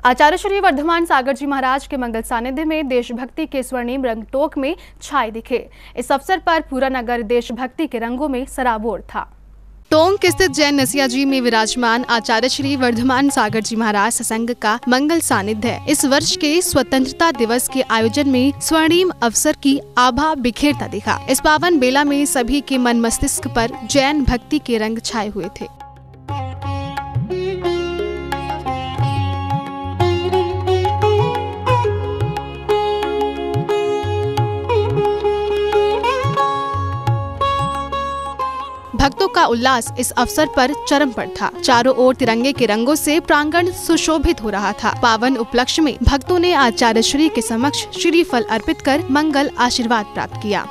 आचार्य श्री वर्धमान सागर जी महाराज के मंगल सानिध्य में देशभक्ति के स्वर्णिम रंग टोक में छाए दिखे। इस अवसर पर पूरा नगर देशभक्ति के रंगों में सराबोर था। टोंक स्थित जैन नसिया जी में विराजमान आचार्य श्री वर्धमान सागर जी महाराज सत्संग का मंगल सानिध्य है। इस वर्ष के स्वतंत्रता दिवस के आयोजन में स्वर्णिम अवसर की आभा बिखेरता दिखा। इस पावन बेला में सभी के मन मस्तिष्क पर जैन भक्ति के रंग छाए हुए थे। भक्तों का उल्लास इस अवसर पर चरम पर था। चारों ओर तिरंगे के रंगों से प्रांगण सुशोभित हो रहा था। पावन उपलक्ष्य में भक्तों ने आचार्य श्री के समक्ष श्रीफल अर्पित कर मंगल आशीर्वाद प्राप्त किया।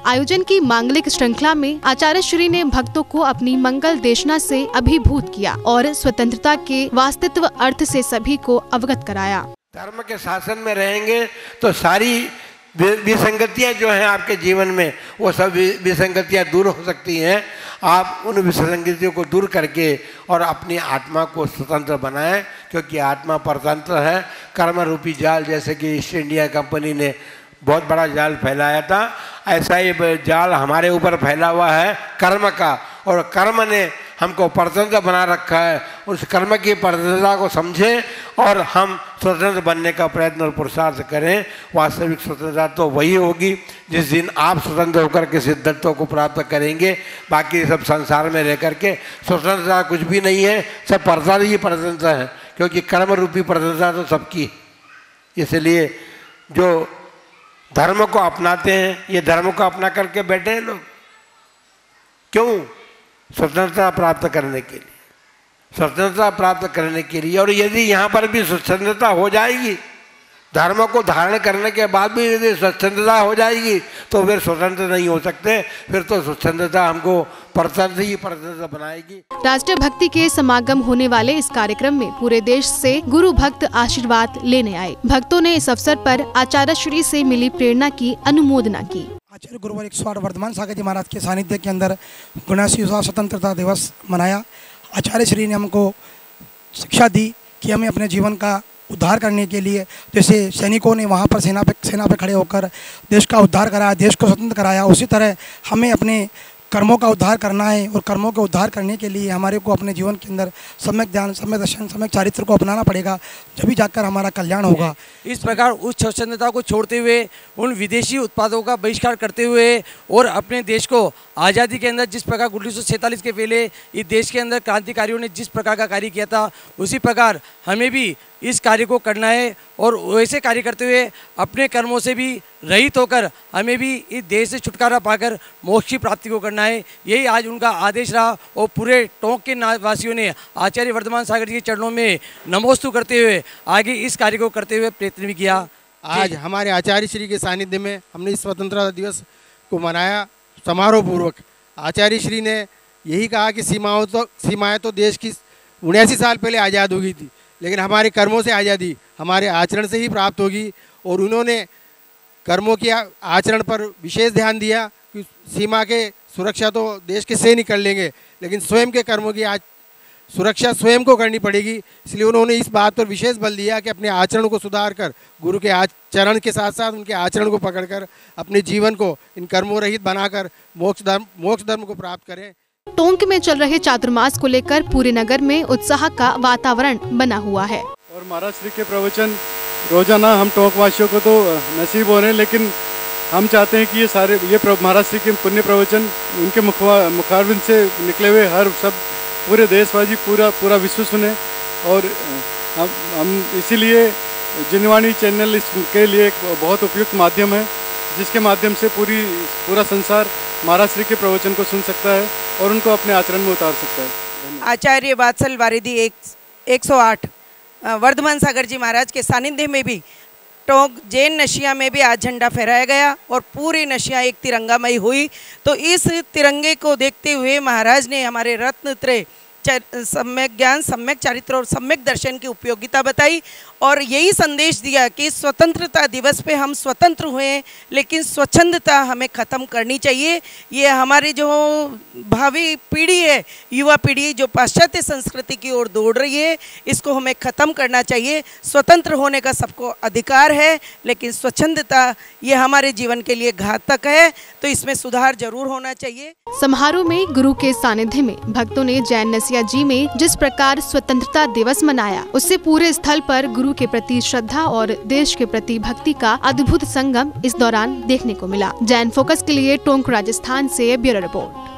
आयोजन की मांगलिक श्रृंखला में आचार्य श्री ने भक्तों को अपनी मंगल देशना से अभिभूत किया और स्वतंत्रता के वास्तविक अर्थ से सभी को अवगत कराया। धर्म के शासन में रहेंगे तो सारी विसंगतियां जो हैं आपके जीवन में, वो सब विसंगतियां दूर हो सकती हैं। आप उन विसंगतियों को दूर करके और अपनी आत्मा को स्वतंत्र बनाएं, क्योंकि आत्मा परतंत्र है। कर्म रूपी जाल, जैसे कि ईस्ट इंडिया कंपनी ने बहुत बड़ा जाल फैलाया था, ऐसा ही जाल हमारे ऊपर फैला हुआ है कर्म का, और कर्म ने हमको परतंत्र बना रखा है। उस कर्म की परतंत्रता को समझें और हम स्वतंत्र बनने का प्रयत्न और पुरुषार्थ करें। वास्तविक स्वतंत्रता तो वही होगी जिस दिन आप स्वतंत्र होकर के सिद्धत्व को प्राप्त करेंगे। बाकी सब संसार में रह करके स्वतंत्रता कुछ भी नहीं है, सब परतंत्र ही परतंत्र है, क्योंकि कर्म रूपी परतंत्रता तो सबकी। इसलिए जो धर्म को अपनाते हैं, ये धर्म को अपना करके बैठे हैं लोग क्यों? स्वतंत्रता प्राप्त करने के लिए, स्वतंत्रता प्राप्त करने के लिए। और यदि यहाँ पर भी स्वतंत्रता हो जाएगी, धर्म को धारण करने के बाद भी यदि स्वतंत्रता हो जाएगी, तो फिर स्वतंत्र नहीं हो सकते। फिर तो स्वतंत्रता हमको परतंत्र ही परतंत्र बनाएगी। राष्ट्रीय भक्ति के समागम होने वाले इस कार्यक्रम में पूरे देश से गुरु भक्त आशीर्वाद लेने आए। भक्तों ने इस अवसर पर आचार्य श्री से मिली प्रेरणा की अनुमोदना की। आचार्य गुरुवर 108 वर्धमान सागर जी महाराज के सानिध्य के अंदर गुणासी स्वतंत्रता दिवस मनाया। आचार्य श्री ने हमको शिक्षा दी कि हमें अपने जीवन का उद्धार करने के लिए, जैसे सैनिकों ने वहाँ पर सेना पे खड़े होकर देश का उद्धार कराया, देश को स्वतंत्र कराया, उसी तरह हमें अपने कर्मों का उद्धार करना है। और कर्मों का उद्धार करने के लिए हमारे को अपने जीवन के अंदर सम्यक ज्ञान, सम्यक दर्शन, सम्यक चारित्र को अपनाना पड़ेगा, जब जाकर हमारा कल्याण होगा। इस प्रकार उस स्वतंत्रता को छोड़ते हुए, उन विदेशी उत्पादों का बहिष्कार करते हुए और अपने देश को आज़ादी के अंदर जिस प्रकार 1947 के पहले इस देश के अंदर क्रांतिकारियों ने जिस प्रकार का कार्य किया था, उसी प्रकार हमें भी इस कार्य को करना है। और वैसे कार्य करते हुए अपने कर्मों से भी रहित होकर हमें भी इस देश से छुटकारा पाकर मोक्ष की प्राप्ति को करना है। यही आज उनका आदेश रहा और पूरे टोंक के वासियों ने आचार्य वर्धमान सागर जी के चरणों में नमोस्तु करते हुए आगे इस कार्य को करते हुए प्रयत्न भी किया। आज हमारे आचार्य श्री के सानिध्य में हमने इस स्वतंत्रता दिवस को मनाया समारोह पूर्वक। आचार्य श्री ने यही कहा कि सीमाएं तो देश की 79 साल पहले आज़ाद हो गई थी, लेकिन हमारे कर्मों से आज़ादी हमारे आचरण से ही प्राप्त होगी। और उन्होंने कर्मों के आचरण पर विशेष ध्यान दिया कि सीमा के सुरक्षा तो देश के सैनिक कर लेंगे, लेकिन स्वयं के कर्मों की सुरक्षा स्वयं को करनी पड़ेगी। इसलिए उन्होंने इस बात पर विशेष बल दिया कि अपने आचरण को सुधार कर, गुरु के आचरण के साथ साथ उनके आचरण को पकड़कर अपने जीवन को इन कर्मों रहित बनाकर मोक्ष धर्म को प्राप्त करें। टोंक में चल रहे चातुर्मास को लेकर पूरे नगर में उत्साह का वातावरण बना हुआ है। और महाराज श्री के प्रवचन रोजाना हम टोंक वासियों को तो नसीब हो रहे हैं, लेकिन हम चाहते हैं कि ये सारे महाराज श्री के पुण्य प्रवचन उनके मुखारबिंद से निकले हुए हर सब पूरे देशवासी पूरा विश्व सुने। और हम इसीलिए जिनवाणी चैनल इसके लिए एक बहुत उपयुक्त माध्यम है, जिसके माध्यम से पूरा संसार महाराज श्री के प्रवचन को सुन सकता है और उनको अपने आचरण में उतार सकता है। आचार्य वात्सल वारिधि 108 वर्धमान सागर जी महाराज के सानिध्य में भी टोंक जैन नशिया में भी आज झंडा फहराया गया और पूरी नशिया एक तिरंगामयी हुई। तो इस तिरंगे को देखते हुए महाराज ने हमारे रत्न त्रय सम्यक ज्ञान, सम्यक चारित्र और सम्यक दर्शन की उपयोगिता बताई और यही संदेश दिया कि स्वतंत्रता दिवस पे हम स्वतंत्र हुए, लेकिन स्वच्छंदता हमें ख़त्म करनी चाहिए। ये हमारे जो भावी पीढ़ी है, युवा पीढ़ी जो पाश्चात्य संस्कृति की ओर दौड़ रही है, इसको हमें ख़त्म करना चाहिए। स्वतंत्र होने का सबको अधिकार है, लेकिन स्वच्छंदता ये हमारे जीवन के लिए घातक है, तो इसमें सुधार जरूर होना चाहिए। समारोह में गुरु के सानिध्य में भक्तों ने जैन नसिया जी में जिस प्रकार स्वतंत्रता दिवस मनाया, उससे पूरे स्थल पर गुरु के प्रति श्रद्धा और देश के प्रति भक्ति का अद्भुत संगम इस दौरान देखने को मिला। जैन फोकस के लिए टोंक राजस्थान से ब्यूरो रिपोर्ट।